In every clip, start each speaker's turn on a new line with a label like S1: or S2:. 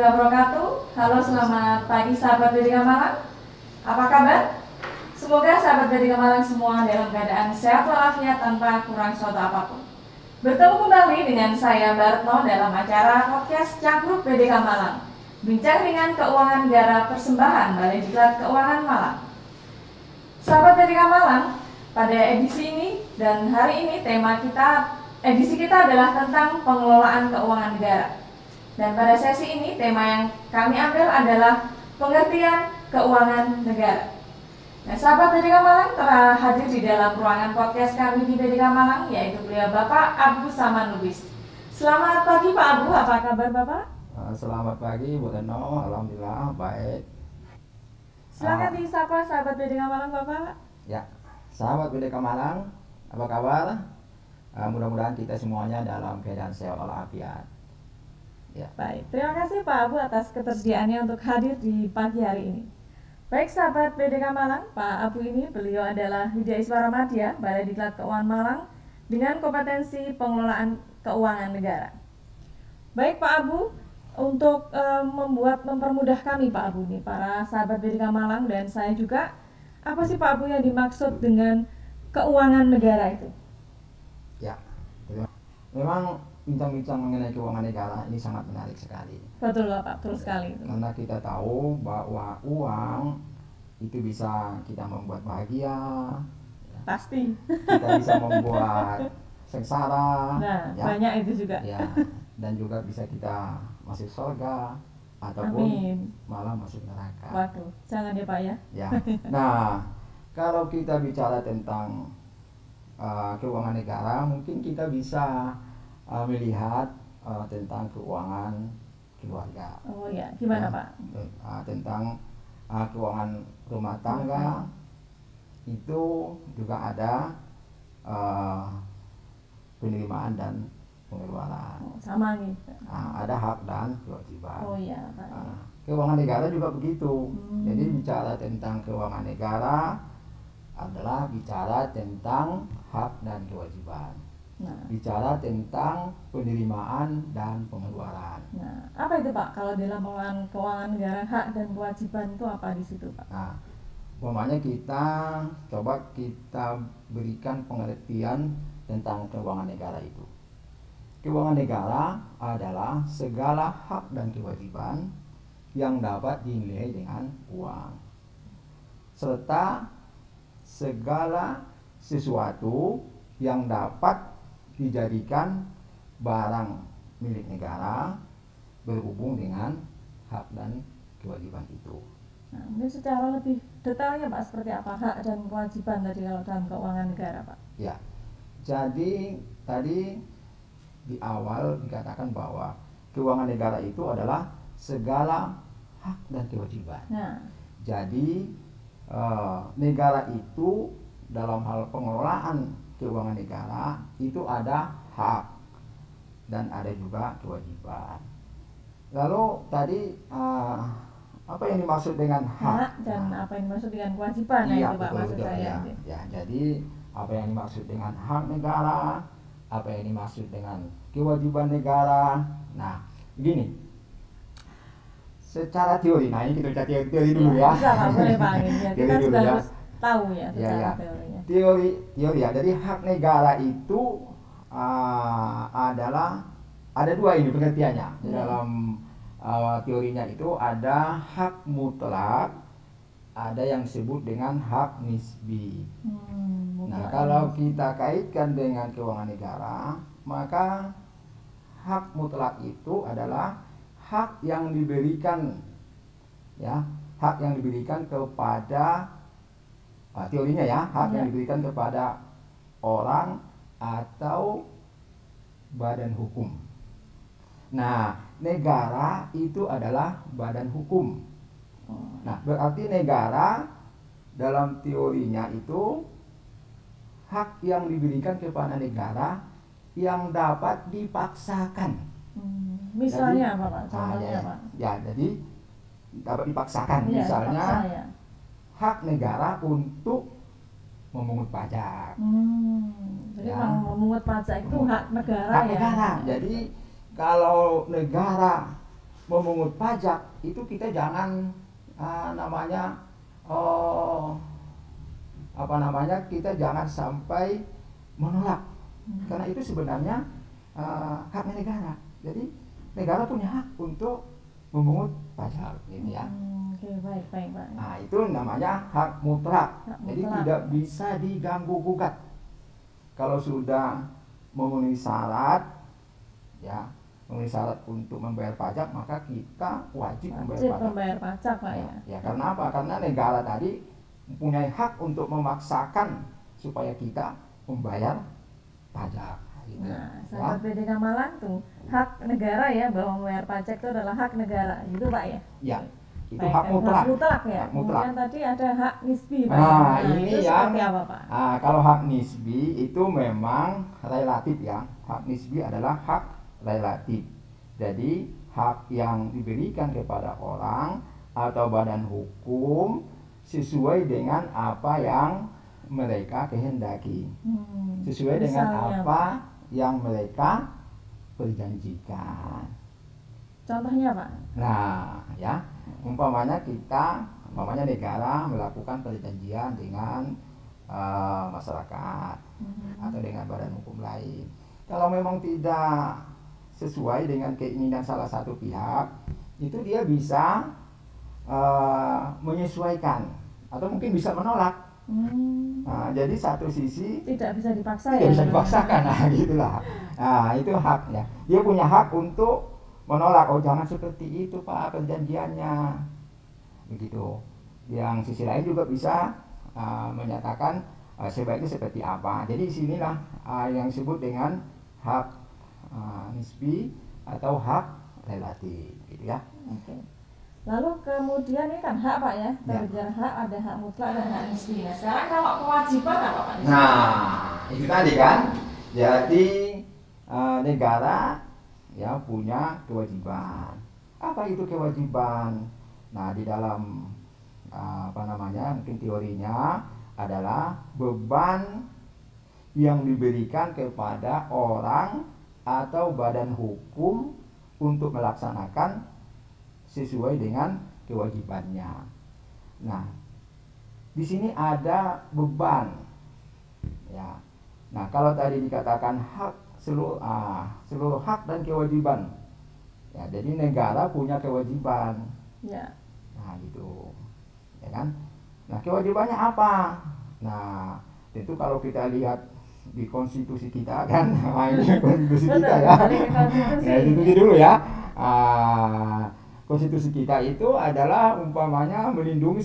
S1: wabarakatuh. Halo, selamat pagi sahabat Bedika Malang. Apa kabar? Semoga sahabat Bedika Malang semua dalam keadaan sehat walafiat tanpa kurang suatu apapun. Bertemu kembali dengan saya Mbak Retno dalam acara podcast Cangkruk Bedika Malang. Bincang ringan keuangan negara persembahan Balai Diklat Keuangan Malang. Sahabat Bedika Malang, pada edisi ini dan hari ini edisi kita adalah tentang pengelolaan keuangan negara. Dan pada sesi ini tema yang kami ambil adalah pengertian keuangan negara. Nah, sahabat Bedika Malang telah hadir di dalam ruangan podcast kami di Bedika Malang, yaitu beliau Bapak Abu Saman Lubis. Selamat pagi Pak Abu, apa kabar Bapak?
S2: Selamat pagi Bu Retno, alhamdulillah baik.
S1: Silakan disapa sahabat Bedika Malang Bapak.
S2: Ya, sahabat Bedika Malang, apa kabar? Mudah-mudahan kita semuanya dalam keadaan sehat walafiat. Ya.
S1: Baik, terima kasih Pak Abu atas ketersediaannya untuk hadir di pagi hari ini. Baik sahabat Bedika Malang, Pak Abu ini beliau adalah Widya Iswara Madya, Balai Diklat Keuangan Malang dengan kompetensi pengelolaan keuangan negara. Baik Pak Abu, untuk mempermudah kami Pak Abu ini, para sahabat Bedika Malang dan saya juga, apa sih Pak Abu yang dimaksud dengan keuangan negara itu?
S2: Ya, memang bincang-bincang mengenai keuangan negara ini sangat menarik sekali.
S1: Betul Bapak, betul sekali.
S2: Karena kita tahu bahwa uang itu bisa kita membuat bahagia,
S1: pasti.
S2: kita bisa membuat sengsara,
S1: Nah,
S2: ya.
S1: Banyak itu juga.
S2: Ya, dan juga bisa kita masuk surga ataupun malah masuk neraka.
S1: Waduh, jangan ya Pak ya.
S2: Ya. Nah, kalau kita bicara tentang keuangan negara, mungkin kita bisa melihat tentang keuangan keluarga.
S1: Oh ya, gimana Pak?
S2: Tentang keuangan rumah tangga itu juga ada penerimaan dan pengeluaran.
S1: Sama nih.
S2: Ada hak dan kewajiban.
S1: Oh iya Pak.
S2: Keuangan negara juga begitu. Jadi bicara tentang keuangan negara adalah bicara tentang hak dan kewajiban. Bicara tentang penerimaan dan pengeluaran.
S1: Nah, apa itu Pak? Kalau dalam pengelolaan keuangan negara, hak dan kewajiban itu apa di situ Pak?
S2: Nah, umpamanya kita berikan pengertian tentang keuangan negara itu. Keuangan negara adalah segala hak dan kewajiban yang dapat dinilai dengan uang, serta segala sesuatu yang dapat dijadikan barang milik negara berhubung dengan hak dan kewajiban itu.
S1: Nah, ini secara lebih detailnya Pak, seperti apa hak dan kewajiban tadi kalau dalam keuangan negara Pak?
S2: Ya, jadi tadi di awal dikatakan bahwa keuangan negara itu adalah segala hak dan kewajiban. Jadi negara itu dalam hal pengelolaan keuangan negara itu ada hak dan ada juga kewajiban. Lalu tadi apa yang dimaksud dengan hak
S1: dan apa yang dimaksud dengan kewajiban?
S2: Iya,
S1: itu Pak, maksud saya.
S2: Ya, jadi apa yang dimaksud dengan hak negara, apa yang dimaksud dengan kewajiban negara. Nah, begini. Secara teori, nah ini kita baca teori dulu ya.
S1: Bisa Pak, boleh Pak. Kita sudah harus tahu ya
S2: secara
S1: teorinya.
S2: Teori ya. Jadi hak negara itu adalah ada dua ini pengertiannya. Di dalam teorinya itu ada hak mutlak, ada yang disebut dengan hak nisbi. Nah, kalau kita kaitkan dengan keuangan negara, maka hak mutlak itu adalah hak yang diberikan, ya, hak yang diberikan kepada teorinya ya, hak yang diberikan kepada orang atau badan hukum. Nah, negara itu adalah badan hukum. Nah, berarti negara dalam teorinya itu hak yang diberikan kepada negara yang dapat dipaksakan.
S1: Misalnya apa Pak? Contohnya Pak?
S2: Ya, jadi dapat dipaksakan. Misalnya hak negara untuk memungut pajak.
S1: Jadi memungut pajak itu hak negara
S2: hak
S1: ya?
S2: Negara. Jadi kalau negara memungut pajak itu kita jangan kita jangan sampai menolak, karena itu sebenarnya haknya negara. Jadi negara punya hak untuk memungut pajak, gitu ya.
S1: Oke, baik.
S2: Nah, itu namanya hak mutlak. Jadi tidak bisa diganggu gugat. Kalau sudah memenuhi syarat, ya, memenuhi syarat untuk membayar pajak, maka kita wajib
S1: membayar pajak, Pak ya.
S2: Ya, karena apa? Karena negara tadi mempunyai hak untuk memaksakan supaya kita membayar pajak. Gitu.
S1: Nah, sahabat BDK Malang tuh hak negara ya, bahwa membayar pajak itu adalah hak negara, gitu Pak ya?
S2: Ya, itu
S1: baik,
S2: hak mutlak.
S1: Hak mutlak ya.
S2: Hak mutlak.
S1: Kemudian tadi ada hak nisbi Pak.
S2: Nah, ini
S1: itu
S2: yang
S1: seperti apa Pak?
S2: Kalau hak nisbi itu memang relatif ya. Hak nisbi adalah hak relatif. Jadi hak yang diberikan kepada orang atau badan hukum sesuai dengan apa yang mereka kehendaki, sesuai dengan apa yang mereka perjanjikan.
S1: Contohnya Pak?
S2: Nah, ya, umpamanya negara melakukan perjanjian dengan masyarakat atau dengan badan hukum lain. Kalau memang tidak sesuai dengan keinginan salah satu pihak, itu dia bisa menyesuaikan atau mungkin bisa menolak. Nah, jadi satu sisi
S1: tidak bisa dipaksa,
S2: tidak bisa dipaksakan, nah gitulah. Nah, itu haknya. Dia punya hak untuk menolak, oh jangan seperti itu Pak perjanjiannya, begitu. Yang sisi lain juga bisa menyatakan sebaiknya seperti apa. Jadi sinilah yang disebut dengan hak nisbi atau hak relatif, gitu ya.
S1: Oke. Lalu kemudian ini kan hak Pak ya, berbicara hak, ada hak mutlak dan hak nisbi. Nah, sekarang kalau kewajiban apa Pak?
S2: Nah, itu tadi kan. Jadi negara ya punya kewajiban. Apa itu kewajiban? Nah, di dalam mungkin teorinya adalah beban yang diberikan kepada orang atau badan hukum untuk melaksanakan sesuai dengan kewajibannya. Nah, di sini ada beban. Ya. Nah, kalau tadi dikatakan hak seluruh hak dan kewajiban. Ya, jadi negara punya kewajiban.
S1: Ya.
S2: Nah, gitu. Ya kan? Nah, kewajibannya apa? Nah, tentu kalau kita lihat di konstitusi kita kan, ini konstitusi kita ya. Konstitusi dulu ya. Konstitusi kita itu adalah umpamanya melindungi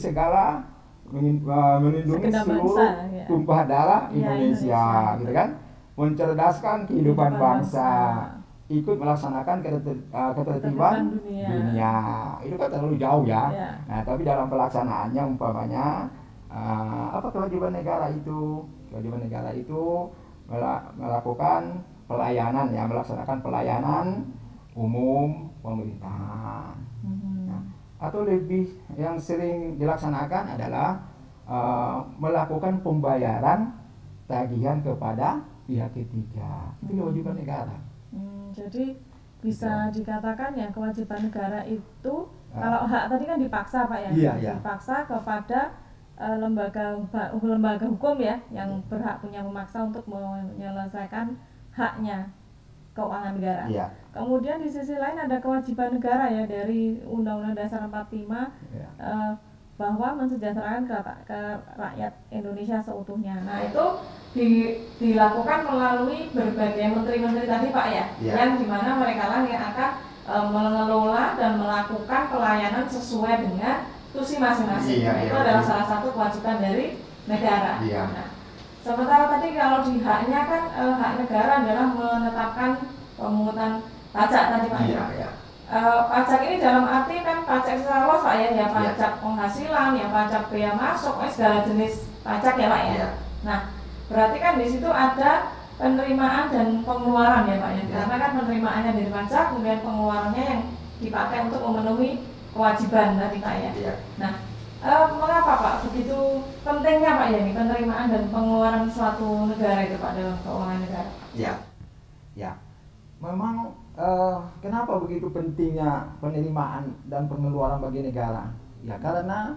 S2: seluruh tumpah darah Indonesia, gitu kan, mencerdaskan kehidupan bangsa, ikut melaksanakan ketertiban dunia. Itu kan terlalu jauh ya. Nah, tapi dalam pelaksanaannya umpamanya apa kewajiban negara itu? Kewajiban negara itu melakukan pelayanan ya, melaksanakan pelayanan umum pemerintahan. Nah, atau lebih yang sering dilaksanakan adalah melakukan pembayaran tagihan kepada pihak ketiga. Itu kewajiban negara.
S1: Jadi bisa dikatakan ya, kewajiban negara itu kalau hak tadi kan dipaksa Pak ya, dipaksa kepada lembaga hukum ya, yang berhak punya memaksa untuk menyelesaikan haknya keuangan negara. Kemudian di sisi lain ada kewajiban negara ya dari Undang-Undang Dasar 45 bahwa mensejahterakan ke rakyat Indonesia seutuhnya. Nah, itu dilakukan melalui berbagai menteri-menteri tadi Pak ya, yang dimana mereka lah yang akan mengelola dan melakukan pelayanan sesuai dengan tusi masing-masing. Itu adalah salah satu kewajiban dari negara. Nah, sementara tadi kalau di haknya kan hak negara adalah menetapkan pemungutan pajak tadi Pak. Pajak ini dalam arti kan pajak secara luas Pak ya, pajak penghasilan, ya pajak bea masuk, segala jenis pajak ya Pak ya. Nah, berarti kan di situ ada penerimaan dan pengeluaran ya Pak ya. Karena kan penerimaannya dari pajak, kemudian pengeluarannya yang dipakai untuk memenuhi kewajiban tadi Pak ya. Nah, mengapa Pak begitu pentingnya Pak ya ini penerimaan dan pengeluaran suatu negara itu Pak dalam keuangan negara?
S2: Ya, memang kenapa begitu pentingnya penerimaan dan pengeluaran bagi negara? Ya karena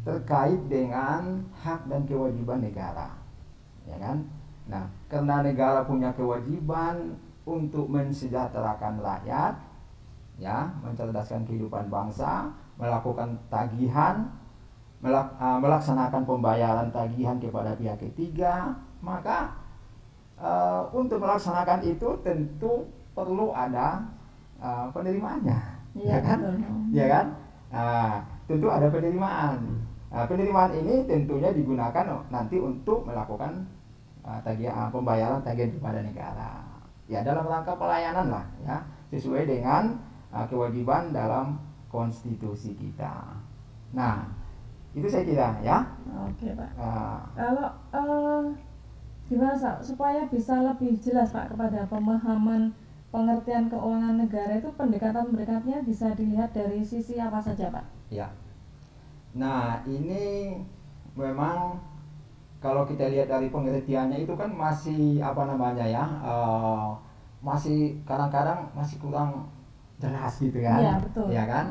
S2: terkait dengan hak dan kewajiban negara, ya kan? Nah, karena negara punya kewajiban untuk mensejahterakan rakyat, ya, mencerdaskan kehidupan bangsa, melakukan tagihan, melaksanakan pembayaran tagihan kepada pihak ketiga, maka untuk melaksanakan itu tentu perlu ada penerimaannya, ya kan? Ya kan? Tentu ada penerimaan. Penerimaan ini tentunya digunakan nanti untuk melakukan pembayaran tagihan kepada negara. Ya dalam rangka pelayanan lah, ya sesuai dengan kewajiban dalam konstitusi kita. Nah, itu saya kira ya.
S1: Oke Pak. Kalau gimana supaya bisa lebih jelas Pak kepada pemahaman pengertian keuangan negara itu pendekatan-pendekatannya bisa dilihat dari sisi apa saja Pak?
S2: Ya. Nah ini memang kalau kita lihat dari pengertiannya itu kan masih apa namanya ya, masih kadang-kadang masih kurang jelas gitu kan?
S1: Iya betul.
S2: Ya kan?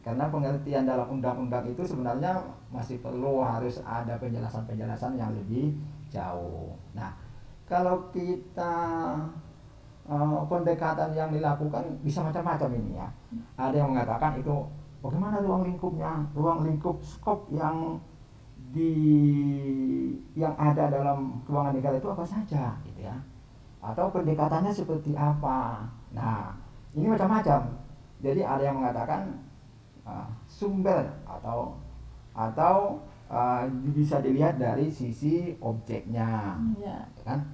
S2: Karena pengertian dalam undang-undang itu sebenarnya masih perlu harus ada penjelasan-penjelasan yang lebih jauh. Nah, kalau kita pendekatan yang dilakukan bisa macam-macam ini ya. Ada yang mengatakan itu bagaimana ruang lingkupnya, ruang lingkup skop yang ada dalam keuangan negara itu apa saja, gitu ya. Atau pendekatannya seperti apa. Nah, ini macam-macam. Jadi ada yang mengatakan sumber atau bisa dilihat dari sisi objeknya, ya kan?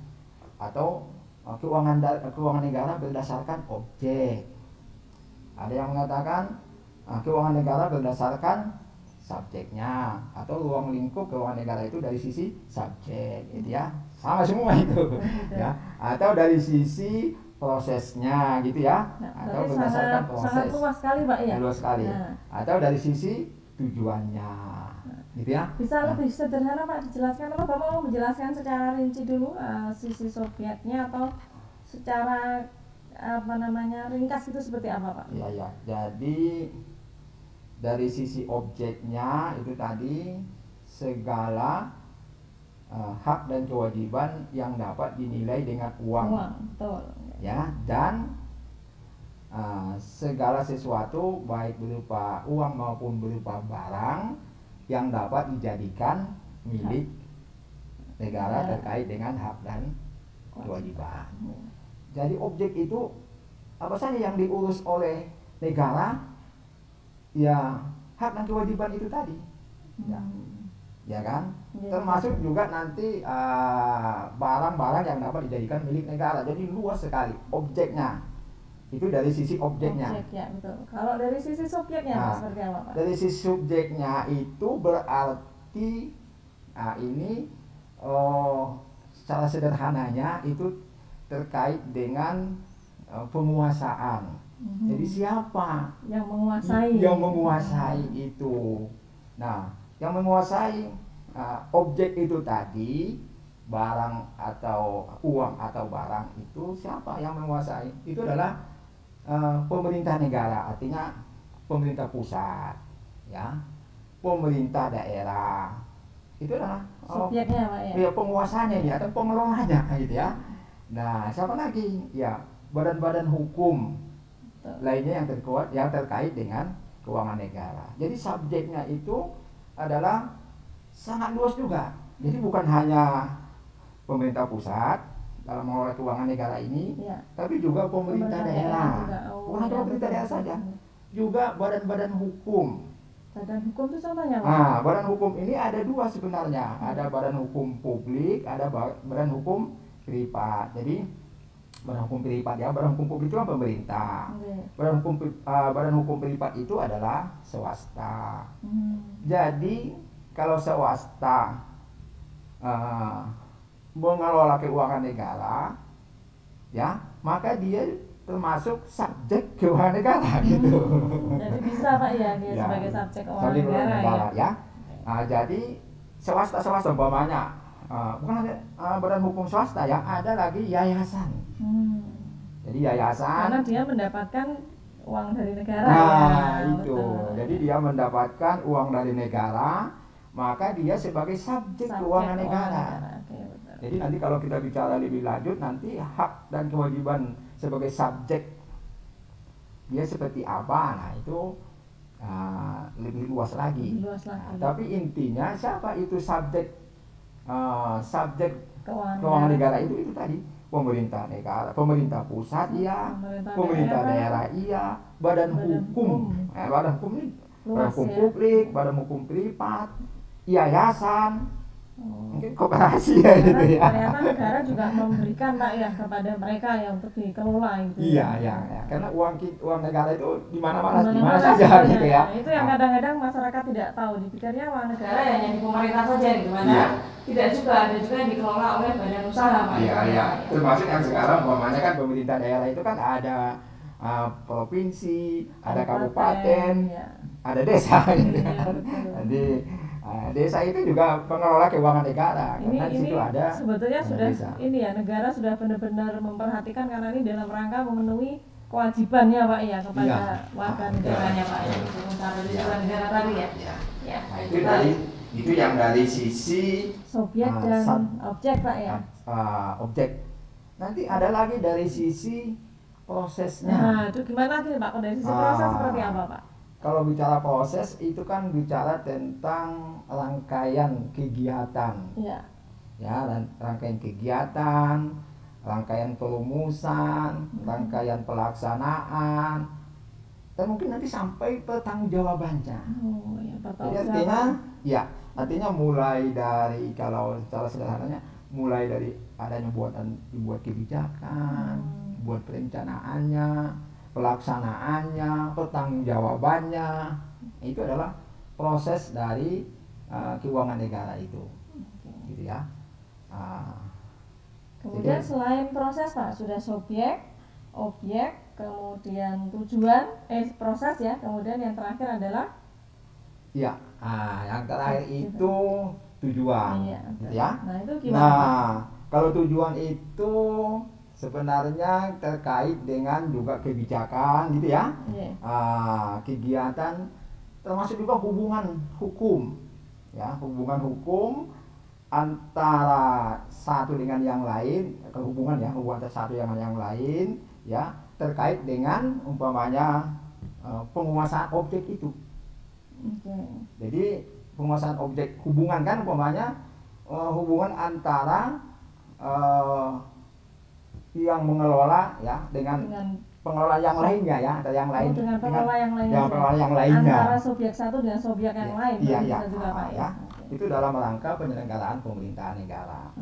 S2: Atau keuangan negara berdasarkan objek. Ada yang mengatakan keuangan negara berdasarkan subjeknya, atau ruang lingkup keuangan negara itu dari sisi subjek, gitu ya. Sama semua itu, ya. Atau dari sisi prosesnya, gitu ya. Atau berdasarkan proses.
S1: Sangat luas sekali Pak ya.
S2: Luas sekali. Nah. Atau dari sisi tujuannya, gitu ya.
S1: Bisa lebih sederhana Pak dijelaskan, atau Bapak mau menjelaskan secara rinci dulu sisi subjeknya atau secara ringkas itu seperti apa Pak?
S2: Iya. Jadi dari sisi objeknya itu tadi segala hak dan kewajiban yang dapat dinilai dengan uang.
S1: Betul.
S2: Ya, dan segala sesuatu baik berupa uang maupun berupa barang yang dapat dijadikan milik negara terkait dengan hak dan kewajiban. Jadi objek itu apa saja yang diurus oleh negara, ya hak dan kewajiban itu tadi, ya kan? Termasuk juga nanti barang-barang yang dapat dijadikan milik negara. Jadi luas sekali objeknya. Itu dari sisi objeknya.
S1: Objek, ya betul. Kalau dari sisi subjeknya seperti apa Pak?
S2: Dari sisi subjeknya itu berarti ini secara sederhananya itu terkait dengan penguasaan. Jadi siapa
S1: yang menguasai?
S2: Yang menguasai itu. Nah, yang menguasai objek itu tadi, barang atau uang atau barang itu siapa yang menguasai? Itu adalah pemerintah negara, artinya pemerintah pusat, ya, pemerintah daerah. Itu adalah
S1: subjeknya Pak ya.
S2: Penguasanya ya, atau pengelolanya gitu ya. Nah, siapa lagi? Ya, badan-badan hukum lainnya yang terkait dengan keuangan negara. Jadi subjeknya itu adalah sangat luas juga. Jadi bukan hanya pemerintah pusat dalam mengelola keuangan negara ini, tapi juga pemerintah daerah. Bukan hanya pemerintah daerah saja, juga badan-badan hukum.
S1: Badan hukum itu contohnya Pak?
S2: Nah, badan hukum ini ada dua sebenarnya. Ada badan hukum publik, ada badan hukum privat. Jadi badan hukum privat ya, badan hukum publik itu kan pemerintah. Badan hukum privat itu adalah swasta. Jadi kalau swasta mengelola keuangan negara, ya, maka dia termasuk subjek keuangan negara gitu.
S1: Jadi bisa Pak ya, dia sebagai subjek keuangan negara
S2: ya. Jadi swasta umpamanya bukan hanya badan hukum swasta ya, ada lagi yayasan. Jadi yayasan.
S1: Karena dia mendapatkan uang dari negara.
S2: Nah,
S1: ya,
S2: itu.
S1: betul.
S2: Jadi dia mendapatkan uang dari negara, maka dia sebagai subjek keuangan negara.
S1: Oke, betul.
S2: Jadi nanti kalau kita bicara lebih lanjut, nanti hak dan kewajiban sebagai subjek dia seperti apa? Nah, itu lebih luas lagi. Nah, tapi intinya siapa itu subjek keuangan negara itu tadi pemerintah negara, pemerintah pusat iya, pemerintah daerah iya, badan hukum ini badan hukum publik, badan hukum privat, yayasan, mungkin koperasi ya gitu ya.
S1: Ternyata negara juga memberikan Pak ya kepada mereka yang untuk dikelola gitu.
S2: Iya, karena uang negara itu di mana saja gitu ya.
S1: Itu yang kadang-kadang masyarakat tidak tahu, dipikirnya uang negara ya yang di pemerintah saja gitu mana. Tidak juga, ada juga yang dikelola oleh badan usaha Pak.
S2: Iya. Termasuk yang sekarang umpamanya kan pemerintah daerah itu kan ada provinsi, ada kabupaten, ada desa gitu kan. Jadi desa itu juga pengelola keuangan negara. Karena di situ ada
S1: sebetulnya sudah
S2: desa.
S1: Ini ya, negara sudah benar-benar memperhatikan karena ini dalam rangka memenuhi kewajibannya Pak ya kepada warga negaranya Pak ya, untuk mencapai tujuan negara tadi ya.
S2: Nah, itu yang dari sisi
S1: subjek dan objek Pak ya.
S2: Objek. Nanti ada lagi dari sisi prosesnya.
S1: Nah, itu gimana sih Pak? Dari sisi proses seperti apa Pak?
S2: Kalau bicara proses itu kan bicara tentang rangkaian kegiatan. Rangkaian kegiatan, rangkaian perumusan, rangkaian pelaksanaan, dan mungkin nanti sampai pertanggungjawabannya. Jadi artinya mulai dari, kalau secara sederhananya, mulai dari adanya dibuat kebijakan, buat perencanaannya, pelaksanaannya, pertanggungjawabannya, itu adalah proses dari keuangan negara itu, gitu ya.
S1: Kemudian selain proses Pak, sudah subjek, objek, kemudian tujuan, proses ya, kemudian yang terakhir adalah
S2: yang terakhir itu tujuan, gitu ya.
S1: Nah, itu gimana?
S2: Kalau tujuan itu sebenarnya terkait dengan juga kebijakan, gitu ya. Kegiatan, termasuk juga hubungan hukum, hubungan hukum antara satu dengan yang lain, hubungan antara satu dengan yang lain, terkait dengan umpamanya penguasaan objek itu. Jadi penguasaan objek, hubungan kan umpamanya hubungan antara yang mengelola dengan pengelola yang lainnya atau yang lain
S1: dengan pengelola yang lainnya, antara subjek satu dengan subjek yang lain juga Pak ya.
S2: Itu dalam rangka penyelenggaraan pemerintahan negara.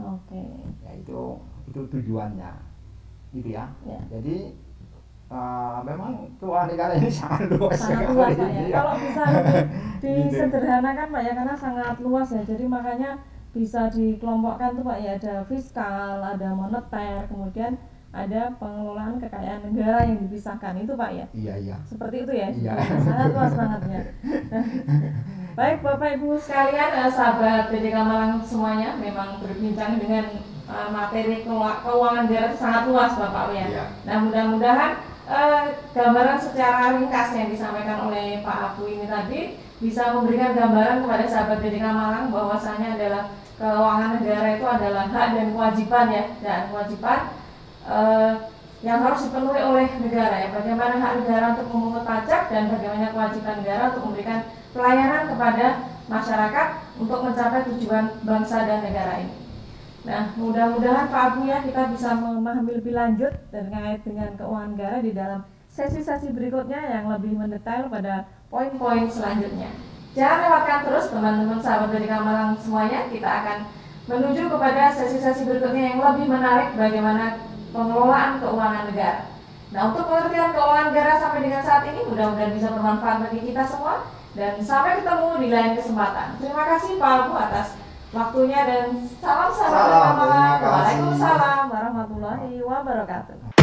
S2: Itu tujuannya, gitu ya. Jadi memang keuangan negara ini sangat luas
S1: Pak ya. Kalau bisa disederhanakan Pak ya, karena sangat luas ya. Jadi makanya bisa dikelompokkan tuh Pak ya, ada fiskal, ada moneter, kemudian ada pengelolaan kekayaan negara yang dipisahkan itu Pak ya. Seperti itu ya. Sangat luas bangetnya. Baik Bapak Ibu sekalian, sahabat BDK Malang semuanya, memang berbincang dengan materi keuangan negara sangat luas Bapak ya. Nah, mudah-mudahan gambaran secara ringkas yang disampaikan oleh Pak Abu ini tadi bisa memberikan gambaran kepada sahabat BDK Malang bahwasanya adalah keuangan negara itu adalah hak dan kewajiban dan kewajiban yang harus dipenuhi oleh negara ya. Bagaimana hak negara untuk memungut pajak dan bagaimana kewajiban negara untuk memberikan pelayanan kepada masyarakat untuk mencapai tujuan bangsa dan negara ini. Nah, mudah-mudahan Pak Abu ya, kita bisa memahami lebih lanjut terkait dengan keuangan negara di dalam sesi-sesi berikutnya yang lebih mendetail pada poin-poin selanjutnya. Jangan lewatkan terus teman-teman sahabat BDK Malang semuanya, kita akan menuju kepada sesi-sesi berikutnya yang lebih menarik bagaimana pengelolaan keuangan negara. Nah, untuk pengertian keuangan negara sampai dengan saat ini mudah-mudahan bisa bermanfaat bagi kita semua dan sampai ketemu di lain kesempatan. Terima kasih Pak Abu atas waktunya dan salam sahabat BDK Malang. Waalaikumsalam warahmatullahi wabarakatuh.